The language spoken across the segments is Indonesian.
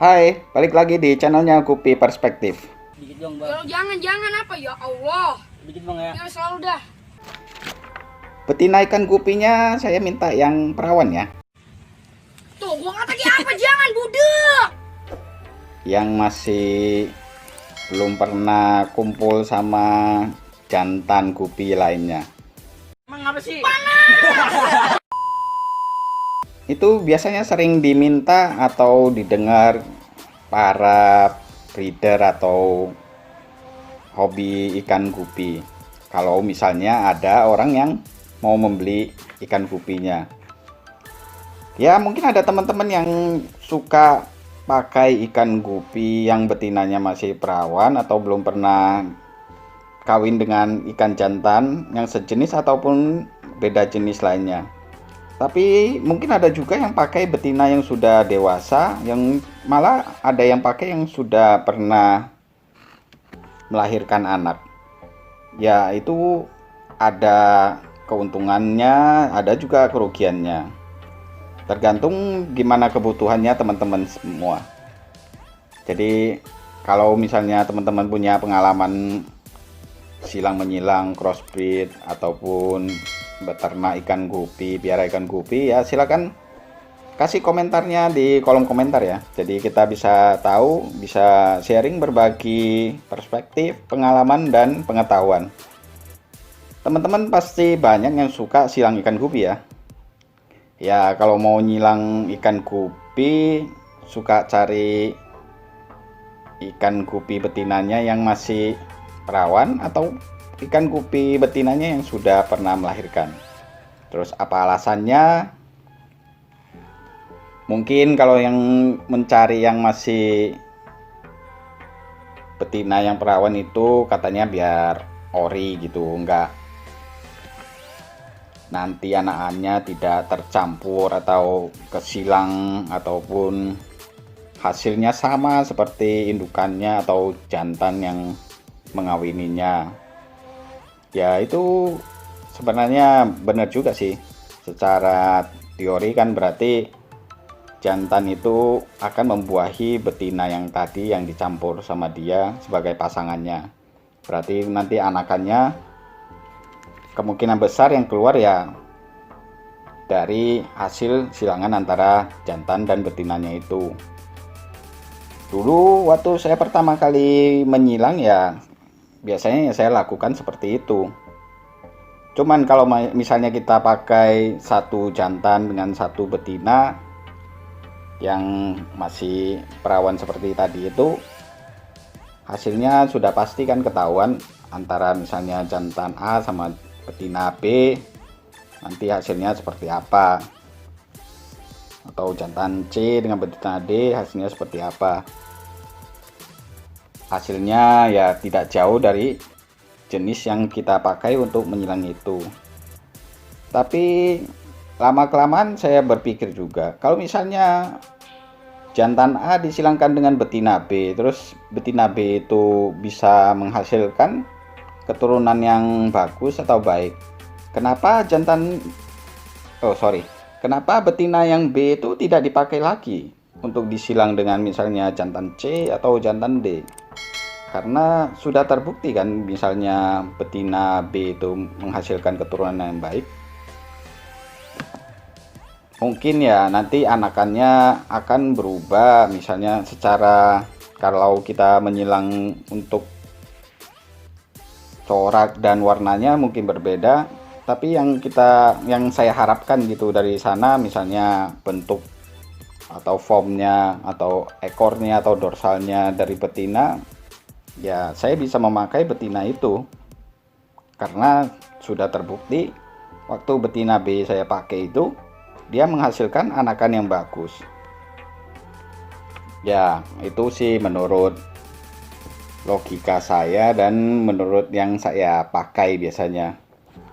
Hai, balik lagi di channelnya Gupi Perspektif. Dikit dong bang. Ya jangan apa ya Allah. Dikit bang ya. Ya selalu dah. Betina ikan gupinya saya minta yang perawan ya. Tuh gua kata kayak apa jangan budek. Yang masih belum pernah kumpul sama jantan gupi lainnya. Emang apa sih? Itu biasanya sering diminta atau didengar para breeder atau hobi ikan gupi. Kalau misalnya ada orang yang mau membeli ikan gupinya. Ya mungkin ada teman-teman yang suka pakai ikan gupi yang betinanya masih perawan atau belum pernah kawin dengan ikan jantan yang sejenis ataupun beda jenis lainnya. Tapi mungkin ada juga yang pakai betina yang sudah dewasa, yang malah ada yang pakai yang sudah pernah melahirkan anak. Ya itu ada keuntungannya, ada juga kerugiannya. Tergantung gimana kebutuhannya teman-teman semua. Jadi kalau misalnya teman-teman punya pengalaman silang menyilang, crossbreed ataupun beternak ikan gupi, piara ikan gupi, ya silakan kasih komentarnya di kolom komentar ya. Jadi kita bisa tahu, bisa sharing, berbagi perspektif, pengalaman dan pengetahuan. Teman-teman pasti banyak yang suka silang ikan gupi ya. Ya kalau mau nyilang ikan gupi, suka cari ikan gupi betinanya yang masih perawan atau ikan gupi betinanya yang sudah pernah melahirkan. Terus apa alasannya? Mungkin kalau yang mencari yang masih betina yang perawan itu katanya biar ori gitu, enggak nanti anak-anaknya tidak tercampur atau kesilang ataupun hasilnya sama seperti indukannya atau jantan yang mengawininya. Ya itu sebenarnya benar juga sih. Secara teori kan berarti jantan itu akan membuahi betina yang tadi yang dicampur sama dia sebagai pasangannya. Berarti nanti anakannya kemungkinan besar yang keluar ya dari hasil silangan antara jantan dan betinanya itu. Dulu waktu saya pertama kali menyilang ya biasanya saya lakukan seperti itu. Cuman kalau misalnya kita pakai satu jantan dengan satu betina yang masih perawan seperti tadi itu, hasilnya sudah pasti kan ketahuan antara misalnya jantan A sama betina B, nanti hasilnya seperti apa, atau jantan C dengan betina D hasilnya seperti apa. Hasilnya ya tidak jauh dari jenis yang kita pakai untuk menyilang itu. Tapi lama-kelamaan saya berpikir juga, kalau misalnya jantan A disilangkan dengan betina B, terus betina B itu bisa menghasilkan keturunan yang bagus atau baik, kenapa kenapa betina yang B itu tidak dipakai lagi untuk disilang dengan misalnya jantan C atau jantan D? Karena sudah terbukti kan misalnya betina B itu menghasilkan keturunan yang baik. Mungkin ya nanti anakannya akan berubah, misalnya secara kalau kita menyilang untuk corak dan warnanya mungkin berbeda, tapi yang saya harapkan gitu dari sana misalnya bentuk atau formnya atau ekornya atau dorsalnya dari betina, ya saya bisa memakai betina itu karena sudah terbukti waktu betina B saya pakai itu dia menghasilkan anakan yang bagus. Ya itu sih menurut logika saya dan menurut yang saya pakai biasanya.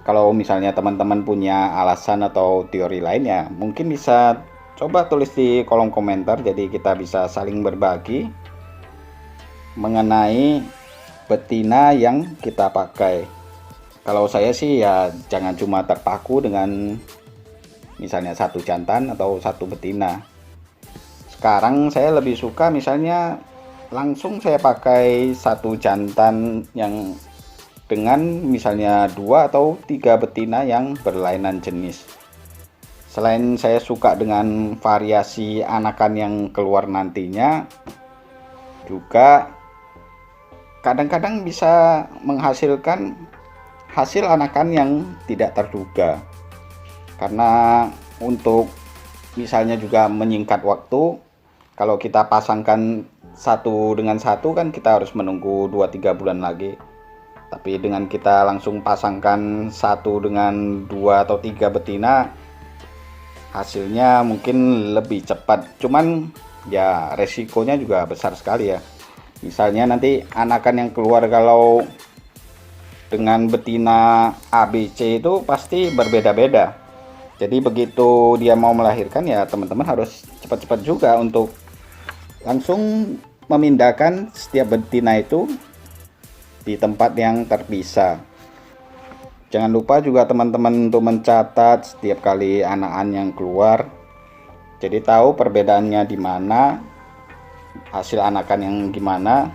Kalau misalnya teman-teman punya alasan atau teori lainnya, mungkin bisa coba tulis di kolom komentar, jadi kita bisa saling berbagi mengenai betina yang kita pakai. Kalau saya sih ya jangan cuma terpaku dengan misalnya satu jantan atau satu betina. Sekarang saya lebih suka misalnya langsung saya pakai satu jantan yang dengan misalnya 2 atau 3 betina yang berlainan jenis. Selain saya suka dengan variasi anakan yang keluar nantinya, juga kadang-kadang bisa menghasilkan hasil anakan yang tidak terduga. Karena untuk misalnya juga menyingkat waktu, kalau kita pasangkan satu dengan satu kan kita harus menunggu 2-3 bulan lagi. Tapi dengan kita langsung pasangkan satu dengan 2 atau 3 betina, hasilnya mungkin lebih cepat. Cuman ya resikonya juga besar sekali ya. Misalnya nanti anakan yang keluar kalau dengan betina ABC itu pasti berbeda-beda. Jadi begitu dia mau melahirkan ya teman-teman harus cepat-cepat juga untuk langsung memindahkan setiap betina itu di tempat yang terpisah. Jangan lupa juga teman-teman untuk mencatat setiap kali anakan yang keluar. Jadi tahu perbedaannya di mana, hasil anakan yang gimana.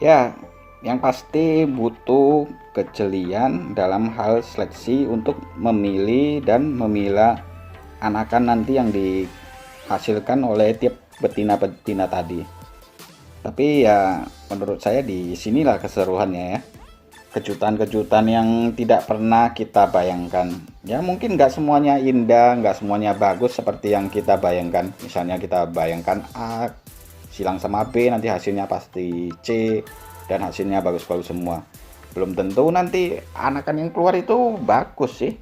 Ya, yang pasti butuh kejelian dalam hal seleksi untuk memilih dan memilah anakan nanti yang dihasilkan oleh tiap betina-betina tadi. Tapi ya menurut saya di sinilah keseruannya ya. Kejutan-kejutan yang tidak pernah kita bayangkan. Ya mungkin nggak semuanya indah, nggak semuanya bagus seperti yang kita bayangkan. Misalnya kita bayangkan A silang sama B, nanti hasilnya pasti C, dan hasilnya bagus-bagus semua. Belum tentu nanti anakan yang keluar itu bagus sih.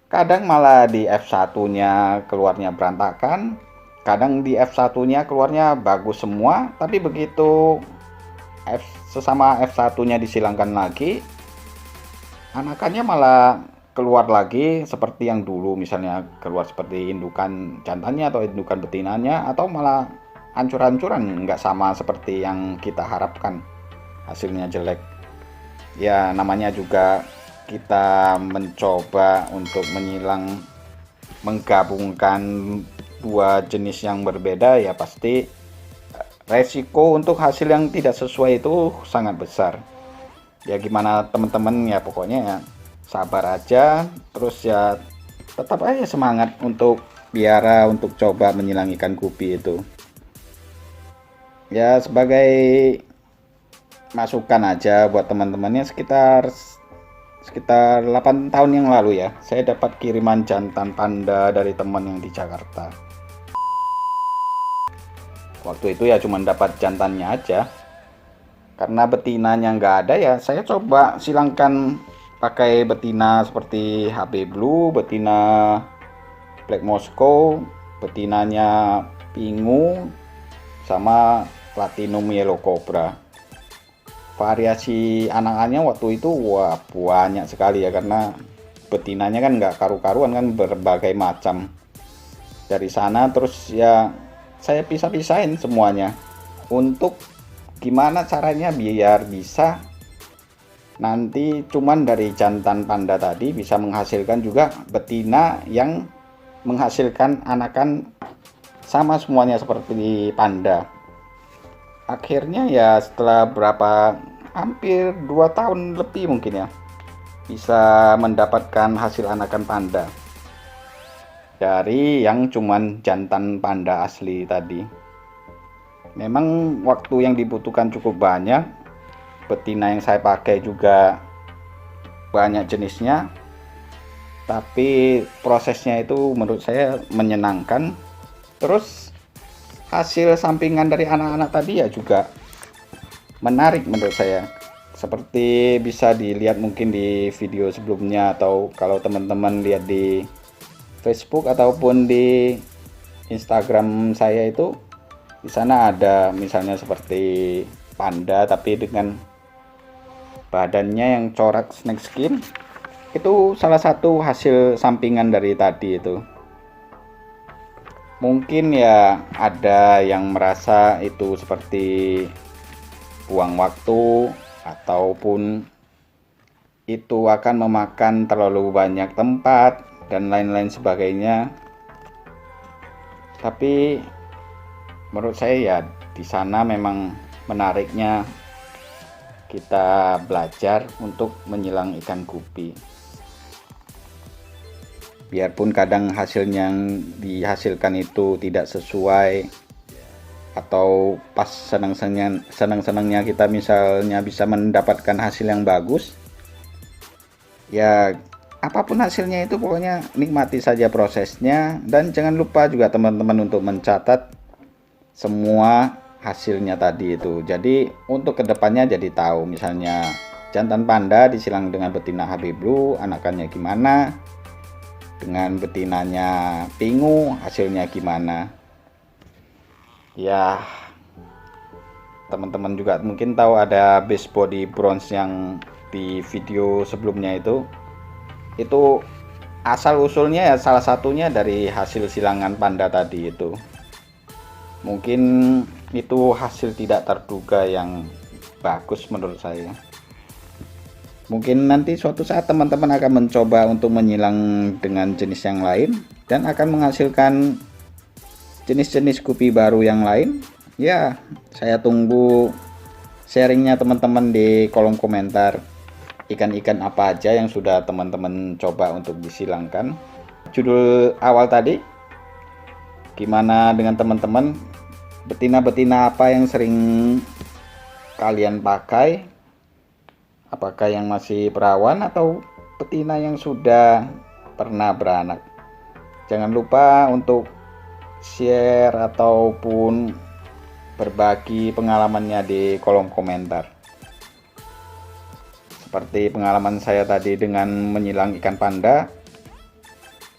Kadang malah di F1-nya keluarnya berantakan. Kadang di F1-nya keluarnya bagus semua, tapi begitu sesama F1-nya disilangkan lagi, anakannya malah keluar lagi seperti yang dulu, misalnya keluar seperti indukan jantannya atau indukan betinanya, atau malah hancur-hancuran, nggak sama seperti yang kita harapkan, hasilnya jelek. Ya namanya juga kita mencoba untuk menggabungkan 2 jenis yang berbeda, ya pasti resiko untuk hasil yang tidak sesuai itu sangat besar. Ya gimana teman-teman, ya pokoknya ya sabar aja, terus ya tetap aja semangat untuk biara untuk coba menyilang ikan gupi itu. Ya sebagai masukan aja buat teman-temannya, sekitar 8 tahun yang lalu ya, saya dapat kiriman jantan panda dari teman yang di Jakarta. Waktu itu ya cuma dapat jantannya aja, karena betinanya nggak ada ya saya coba silangkan pakai betina seperti HB Blue, betina Black Moscow, betinanya Pingu, sama Platinum Yellow Cobra. Variasi anakannya waktu itu wah banyak sekali ya, karena betinanya kan nggak karu-karuan kan, berbagai macam. Dari sana terus ya saya pisah-pisahin semuanya untuk gimana caranya biar bisa nanti cuman dari jantan panda tadi bisa menghasilkan juga betina yang menghasilkan anakan sama semuanya seperti panda. Akhirnya ya setelah hampir 2 tahun lebih mungkin ya, bisa mendapatkan hasil anakan panda dari yang cuman jantan panda asli tadi. Memang waktu yang dibutuhkan cukup banyak, betina yang saya pakai juga banyak jenisnya, tapi prosesnya itu menurut saya menyenangkan. Terus hasil sampingan dari anak-anak tadi ya juga menarik menurut saya, seperti bisa dilihat mungkin di video sebelumnya, atau kalau teman-teman lihat di Facebook ataupun di Instagram saya itu, di sana ada misalnya seperti panda tapi dengan badannya yang corak snake skin. Itu salah satu hasil sampingan dari tadi itu. Mungkin ya ada yang merasa itu seperti buang waktu ataupun itu akan memakan terlalu banyak tempat dan lain-lain sebagainya. Tapi menurut saya ya di sana memang menariknya kita belajar untuk menyilang ikan gupi. Biarpun kadang hasilnya yang dihasilkan itu tidak sesuai, atau pas senang-senangnya kita misalnya bisa mendapatkan hasil yang bagus, ya apapun hasilnya itu pokoknya nikmati saja prosesnya, dan jangan lupa juga teman-teman untuk mencatat semua hasilnya tadi itu. Jadi untuk kedepannya jadi tahu, misalnya jantan panda disilang dengan betina HB Blue anakannya gimana, dengan betinanya Pingu hasilnya gimana. Ya teman-teman juga mungkin tahu ada base body bronze yang di video sebelumnya itu asal usulnya ya salah satunya dari hasil silangan panda tadi itu. Mungkin itu hasil tidak terduga yang bagus menurut saya. Mungkin nanti suatu saat teman-teman akan mencoba untuk menyilang dengan jenis yang lain dan akan menghasilkan jenis-jenis gupi baru yang lain. Ya, saya tunggu sharingnya teman-teman di kolom komentar. Ikan-ikan apa aja yang sudah teman-teman coba untuk disilangkan. Judul awal tadi, gimana dengan teman-teman? Betina-betina apa yang sering kalian pakai? Apakah yang masih perawan atau betina yang sudah pernah beranak? Jangan lupa untuk share ataupun berbagi pengalamannya di kolom komentar. Seperti pengalaman saya tadi dengan menyilang ikan panda,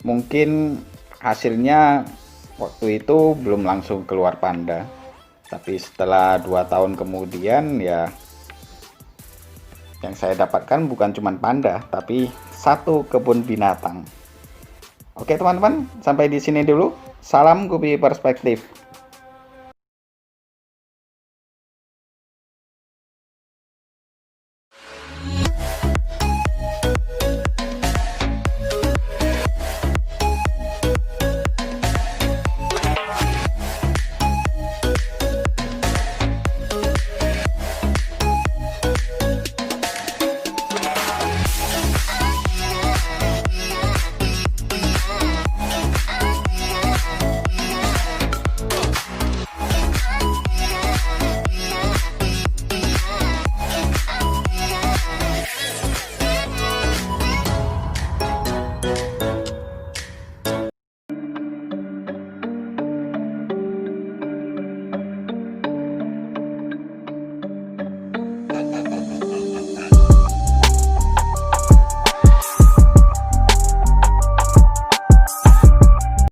mungkin hasilnya waktu itu belum langsung keluar panda, tapi setelah 2 tahun kemudian ya yang saya dapatkan bukan cuma panda, tapi satu kebun binatang. Oke teman-teman, sampai di sini dulu. Salam gupi perspektif.